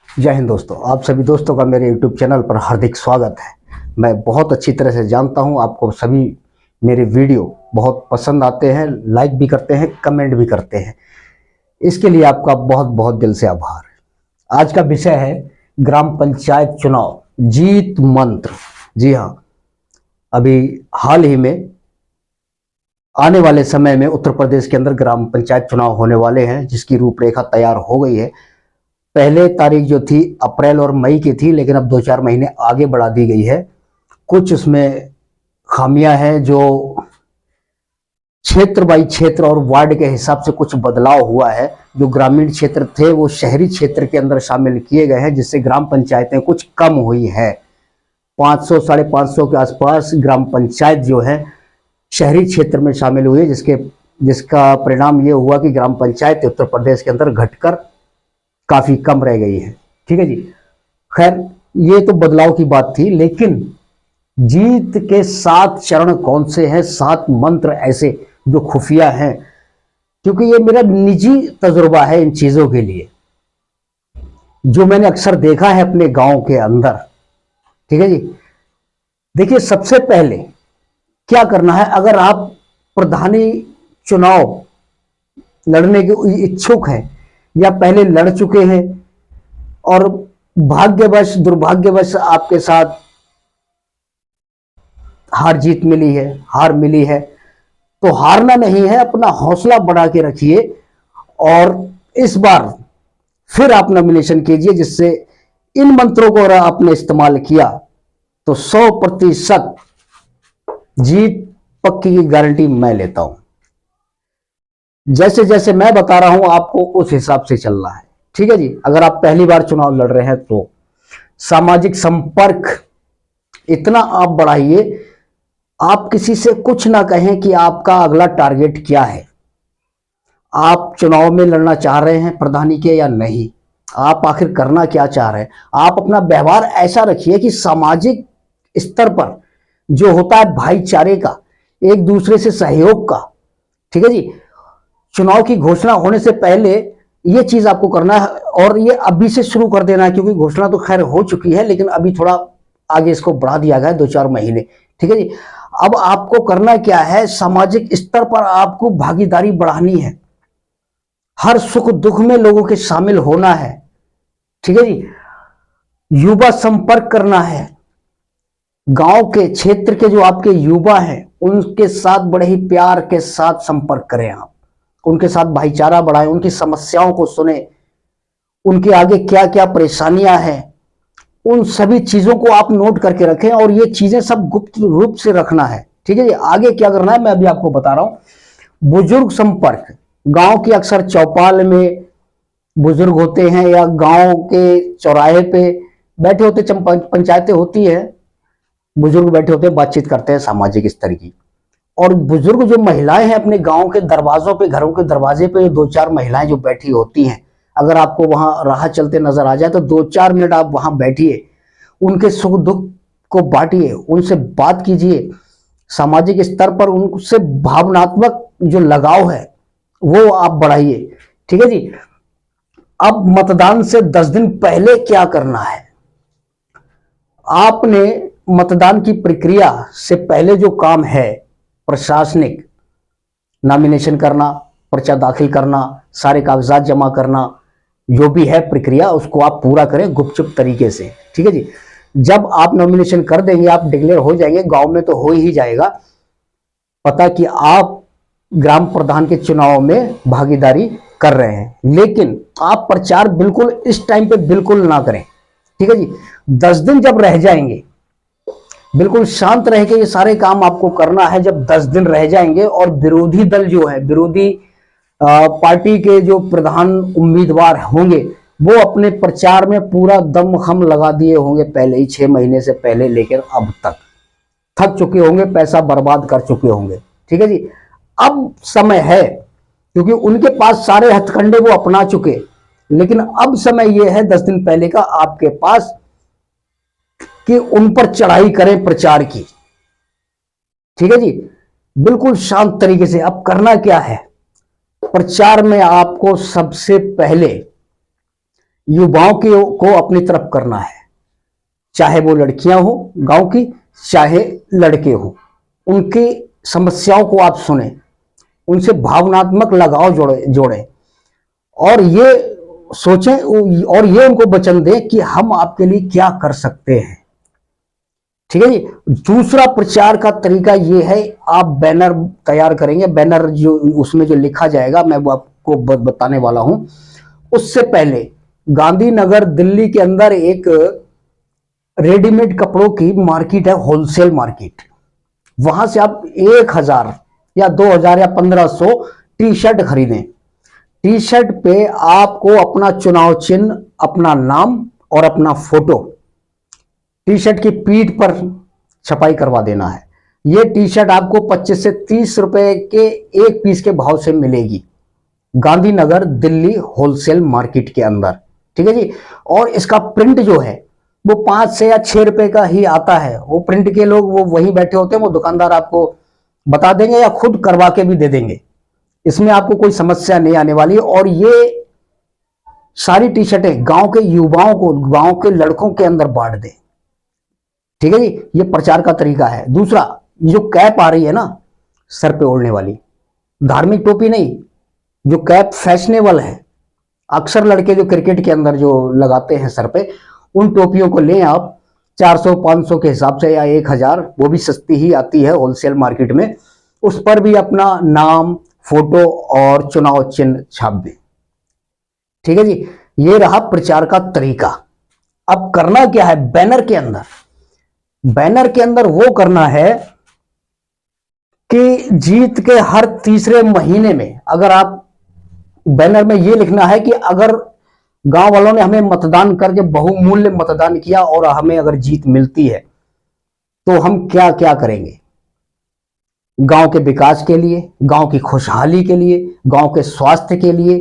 जय हिंद दोस्तों। आप सभी दोस्तों का मेरे YouTube चैनल पर हार्दिक स्वागत है। मैं बहुत अच्छी तरह से जानता हूं आपको सभी मेरे वीडियो बहुत पसंद आते हैं, लाइक भी करते हैं, कमेंट भी करते हैं। इसके लिए आपका बहुत बहुत दिल से आभार। आज का विषय है ग्राम पंचायत चुनाव जीत मंत्र। जी हाँ, अभी हाल ही में आने वाले समय में उत्तर प्रदेश के अंदर ग्राम पंचायत चुनाव होने वाले हैं, जिसकी रूपरेखा तैयार हो गई है। पहले तारीख जो थी अप्रैल और मई की थी, लेकिन अब 2-4 महीने आगे बढ़ा दी गई है। कुछ उसमें खामियां हैं, जो क्षेत्र बाई क्षेत्र और वार्ड के हिसाब से कुछ बदलाव हुआ है। जो ग्रामीण क्षेत्र थे वो शहरी क्षेत्र के अंदर शामिल किए गए हैं, जिससे ग्राम पंचायतें कुछ कम हुई है। 500 550 के आसपास ग्राम पंचायत जो है शहरी क्षेत्र में शामिल हुई है, जिसका परिणाम ये हुआ कि ग्राम पंचायत उत्तर प्रदेश के अंदर घटकर काफी कम रह गई है। ठीक है जी। खैर, ये तो बदलाव की बात थी, लेकिन जीत के 7 चरण कौन से हैं, 7 मंत्र ऐसे जो खुफिया हैं, क्योंकि ये मेरा निजी तजुर्बा है इन चीजों के लिए, जो मैंने अक्सर देखा है अपने गांव के अंदर। ठीक है जी। देखिए, सबसे पहले क्या करना है, अगर आप प्रधानी चुनाव लड़ने के इच्छुक हैं या पहले लड़ चुके हैं और भाग्यवश दुर्भाग्यवश आपके साथ हार जीत मिली है, हार मिली है, तो हारना नहीं है, अपना हौसला बढ़ा के रखिए और इस बार फिर आप नॉमिनेशन कीजिए, जिससे इन मंत्रों को अगर आपने इस्तेमाल किया तो 100% जीत पक्की की गारंटी मैं लेता हूं। जैसे जैसे मैं बता रहा हूं आपको उस हिसाब से चलना है। ठीक है जी। अगर आप पहली बार चुनाव लड़ रहे हैं तो सामाजिक संपर्क इतना आप बढ़ाइए, आप किसी से कुछ ना कहें कि आपका अगला टारगेट क्या है, आप चुनाव में लड़ना चाह रहे हैं प्रधानी के या नहीं, आप आखिर करना क्या चाह रहे हैं। आप अपना व्यवहार ऐसा रखिए कि सामाजिक स्तर पर जो होता है भाईचारे का, एक दूसरे से सहयोग का। ठीक है जी। चुनाव की घोषणा होने से पहले ये चीज आपको करना है, और ये अभी से शुरू कर देना है, क्योंकि घोषणा तो खैर हो चुकी है, लेकिन अभी थोड़ा आगे इसको बढ़ा दिया गया है 2-4 महीने। ठीक है जी। अब आपको करना क्या है, सामाजिक स्तर पर आपको भागीदारी बढ़ानी है, हर सुख दुख में लोगों के शामिल होना है। ठीक है जी। युवा संपर्क करना है, गांव के क्षेत्र के जो आपके युवा हैं उनके साथ बड़े ही प्यार के साथ संपर्क करें, आप उनके साथ भाईचारा बढ़ाएं, उनकी समस्याओं को सुने, उनके आगे क्या क्या परेशानियां हैं, उन सभी चीजों को आप नोट करके रखें, और ये चीजें सब गुप्त रूप से रखना है। ठीक है जी। आगे क्या करना है मैं अभी आपको बता रहा हूं। बुजुर्ग संपर्क, गांव की अक्सर चौपाल में बुजुर्ग होते हैं या गांव के चौराहे पे बैठे होते, पंचायतें होती है, बुजुर्ग बैठे होते हैं, बातचीत करते हैं सामाजिक स्तर की। और बुजुर्ग जो महिलाएं हैं अपने गांव के दरवाजों पे, घरों के दरवाजे पे 2-4 महिलाएं जो बैठी होती हैं, अगर आपको वहां राह चलते नजर आ जाए तो 2-4 मिनट आप वहां बैठिए, उनके सुख दुख को बांटिए, उनसे बात कीजिए, सामाजिक स्तर पर उनसे भावनात्मक जो लगाव है वो आप बढ़ाइए। ठीक है जी। अब मतदान से 10 दिन पहले क्या करना है, आपने मतदान की प्रक्रिया से पहले जो काम है प्रशासनिक, नॉमिनेशन करना, पर्चा दाखिल करना, सारे कागजात जमा करना, जो भी है प्रक्रिया उसको आप पूरा करें गुपचुप तरीके से। ठीक है जी। जब आप नॉमिनेशन कर देंगे, आप डिक्लेयर हो जाएंगे, गांव में तो हो ही जाएगा पता कि आप ग्राम प्रधान के चुनाव में भागीदारी कर रहे हैं, लेकिन आप प्रचार बिल्कुल इस टाइम पे बिल्कुल ना करें। ठीक है जी। 10 दिन जब रह जाएंगे, बिल्कुल शांत रह के ये सारे काम आपको करना है। जब 10 दिन रह जाएंगे और विरोधी दल जो है, विरोधी पार्टी के जो प्रधान उम्मीदवार होंगे, वो अपने प्रचार में पूरा दमखम लगा दिए होंगे पहले ही, 6 महीने से पहले लेकर अब तक थक चुके होंगे, पैसा बर्बाद कर चुके होंगे। ठीक है जी। अब समय है, क्योंकि उनके पास सारे हथकंडे वो अपना चुके, लेकिन अब समय यह है 10 दिन पहले का आपके पास कि उन पर चढ़ाई करें प्रचार की। ठीक है जी। बिल्कुल शांत तरीके से। अब करना क्या है, प्रचार में आपको सबसे पहले युवाओं को अपनी तरफ करना है, चाहे वो लड़कियां हो गांव की, चाहे लड़के हो। उनकी समस्याओं को आप सुने, उनसे भावनात्मक लगाव जोड़े और ये सोचें और ये उनको वचन दें कि हम आपके लिए क्या कर सकते हैं। ठीक है जी। दूसरा प्रचार का तरीका ये है, आप बैनर तैयार करेंगे। बैनर जो उसमें जो लिखा जाएगा मैं वो आपको बताने वाला हूं। उससे पहले गांधीनगर दिल्ली के अंदर एक रेडीमेड कपड़ों की मार्केट है, होलसेल मार्केट। वहां से आप 1000 या 2000 या 1500 टी शर्ट खरीदें। टी शर्ट पे आपको अपना चुनाव चिन्ह, अपना नाम और अपना फोटो टी शर्ट की पीठ पर छपाई करवा देना है। यह टी शर्ट आपको 25 से 30 रुपए के एक पीस के भाव से मिलेगी गांधीनगर दिल्ली होलसेल मार्केट के अंदर। ठीक है जी। और इसका प्रिंट जो है वो 5 से या 6 रुपए का ही आता है। वो प्रिंट के लोग वो वहीं बैठे होते हैं, वो दुकानदार आपको बता देंगे या खुद करवा के भी दे देंगे। इसमें आपको कोई समस्या नहीं आने वाली। और ये सारी टी शर्टें गांव के युवाओं को, गांव के लड़कों के अंदर बांट दें। ठीक है जी। ये प्रचार का तरीका है। दूसरा, जो कैप आ रही है ना सर पे ओढ़ने वाली, धार्मिक टोपी नहीं, जो कैप फैशनेबल है, अक्सर लड़के जो क्रिकेट के अंदर जो लगाते हैं सर पे, उन टोपियों को लें आप 400-500 के हिसाब से या 1000, वो भी सस्ती ही आती है होलसेल मार्केट में। उस पर भी अपना नाम, फोटो और चुनाव चिन्ह छाप दें। ठीक है जी। ये रहा प्रचार का तरीका। अब करना क्या है बैनर के अंदर? बैनर के अंदर वो करना है कि जीत के हर तीसरे महीने में, अगर आप बैनर में ये लिखना है कि अगर गांव वालों ने हमें मतदान करके बहुमूल्य मतदान किया और हमें अगर जीत मिलती है तो हम क्या क्या करेंगे गांव के विकास के लिए, गांव की खुशहाली के लिए, गांव के स्वास्थ्य के लिए,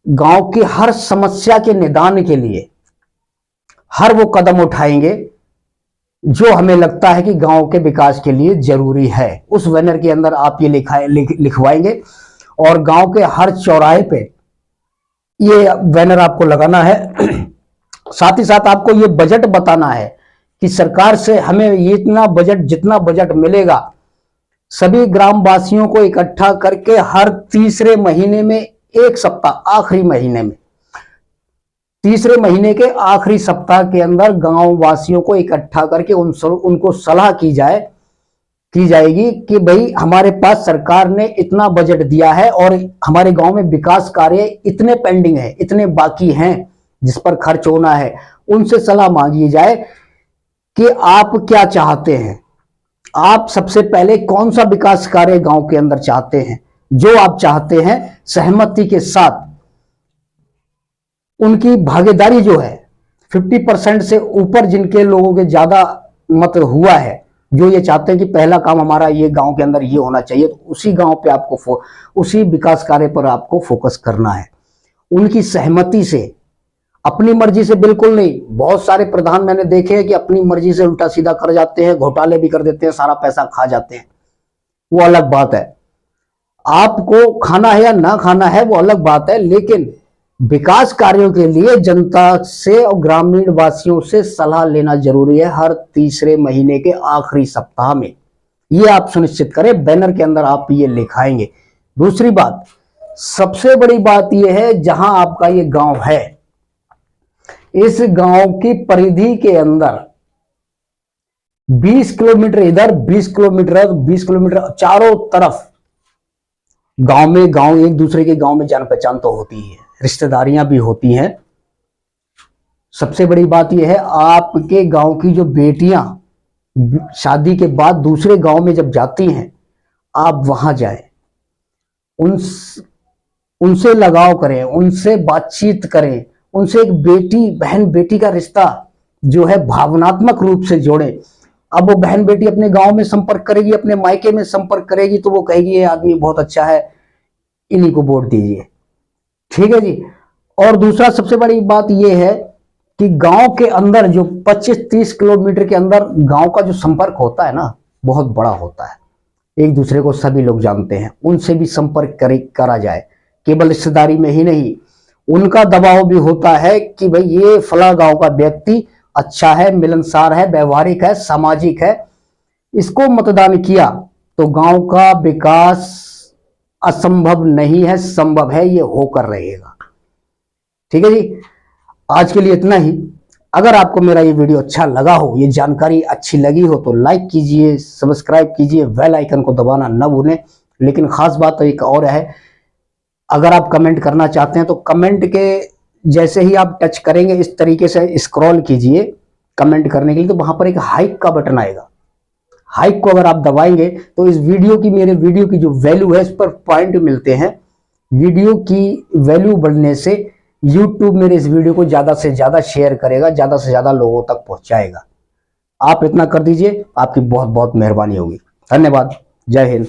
गांव की हर समस्या के निदान के लिए हर वो कदम उठाएंगे जो हमें लगता है कि गांव के विकास के लिए जरूरी है। उस बैनर के अंदर आप ये लिखवाएंगे और गांव के हर चौराहे पे ये बैनर आपको लगाना है। साथ ही साथ आपको ये बजट बताना है कि सरकार से हमें ये इतना बजट, जितना बजट मिलेगा सभी ग्रामवासियों को इकट्ठा करके हर तीसरे महीने में, एक सप्ताह आखिरी महीने में, तीसरे महीने के आखिरी सप्ताह के अंदर गांव वासियों को इकट्ठा करके उनको सलाह की जाएगी कि भाई हमारे पास सरकार ने इतना बजट दिया है और हमारे गांव में विकास कार्य इतने पेंडिंग है, इतने बाकी हैं जिस पर खर्च होना है। उनसे सलाह मांगी जाए कि आप क्या चाहते हैं, आप सबसे पहले कौन सा विकास कार्य गांव के अंदर चाहते हैं। जो आप चाहते हैं सहमति के साथ उनकी भागीदारी जो है 50% से ऊपर, जिनके लोगों के ज्यादा मत हुआ है, जो ये चाहते हैं कि पहला काम हमारा ये गांव के अंदर ये होना चाहिए, तो उसी गांव पे आपको उसी विकास कार्य पर आपको फोकस करना है। उनकी सहमति से, अपनी मर्जी से बिल्कुल नहीं। बहुत सारे प्रधान मैंने देखे हैं कि अपनी मर्जी से उल्टा सीधा कर जाते हैं, घोटाले भी कर देते हैं, सारा पैसा खा जाते हैं, वो अलग बात है। आपको खाना है या ना खाना है वो अलग बात है, लेकिन विकास कार्यों के लिए जनता से और ग्रामीण वासियों से सलाह लेना जरूरी है हर तीसरे महीने के आखिरी सप्ताह में। ये आप सुनिश्चित करें, बैनर के अंदर आप ये लिखाएंगे। दूसरी बात, सबसे बड़ी बात यह है, जहां आपका ये गांव है, इस गांव की परिधि के अंदर 20 किलोमीटर इधर, 20 किलोमीटर, 20 किलोमीटर चारों तरफ गांव में, गांव एक दूसरे के गांव में जान पहचान तो होती है, रिश्तेदारियां भी होती हैं। सबसे बड़ी बात यह है, आपके गांव की जो बेटियां शादी के बाद दूसरे गांव में जब जाती हैं, आप वहां जाएं, उनसे लगाव करें, उनसे बातचीत करें, उनसे एक बेटी बहन बेटी का रिश्ता जो है भावनात्मक रूप से जोड़ें। अब वो बहन बेटी अपने गांव में संपर्क करेगी, अपने मायके में संपर्क करेगी, तो वो कहेगी ये आदमी बहुत अच्छा है, इन्हीं को वोट दीजिए। ठीक है जी। और दूसरा सबसे बड़ी बात यह है कि गांव के अंदर जो 25-30 किलोमीटर के अंदर गांव का जो संपर्क होता है ना, बहुत बड़ा होता है। एक दूसरे को सभी लोग जानते हैं, उनसे भी संपर्क करा जाए, केवल रिश्तेदारी में ही नहीं। उनका दबाव भी होता है कि भाई ये फला गांव का व्यक्ति अच्छा है, मिलनसार है, व्यवहारिक है, सामाजिक है, इसको मतदान किया तो गांव का विकास असंभव नहीं है, संभव है, ये होकर रहेगा। ठीक है जी, आज के लिए इतना ही। अगर आपको मेरा ये वीडियो अच्छा लगा हो, ये जानकारी अच्छी लगी हो तो लाइक कीजिए, सब्सक्राइब कीजिए, बेल आइकन को दबाना न भूलें। लेकिन खास बात तो एक और है, अगर आप कमेंट करना चाहते हैं तो कमेंट के जैसे ही आप टच करेंगे, इस तरीके से स्क्रॉल कीजिए कमेंट करने के लिए, तो वहां पर एक हाइक का बटन आएगा। हाइक को अगर आप दबाएंगे तो इस वीडियो की, मेरे वीडियो की जो वैल्यू है, इस पर पॉइंट मिलते हैं। वीडियो की वैल्यू बढ़ने से YouTube मेरे इस वीडियो को ज्यादा से ज्यादा शेयर करेगा, ज्यादा से ज्यादा लोगों तक पहुंचाएगा। आप इतना कर दीजिए, आपकी बहुत बहुत मेहरबानी होगी। धन्यवाद। जय हिंद।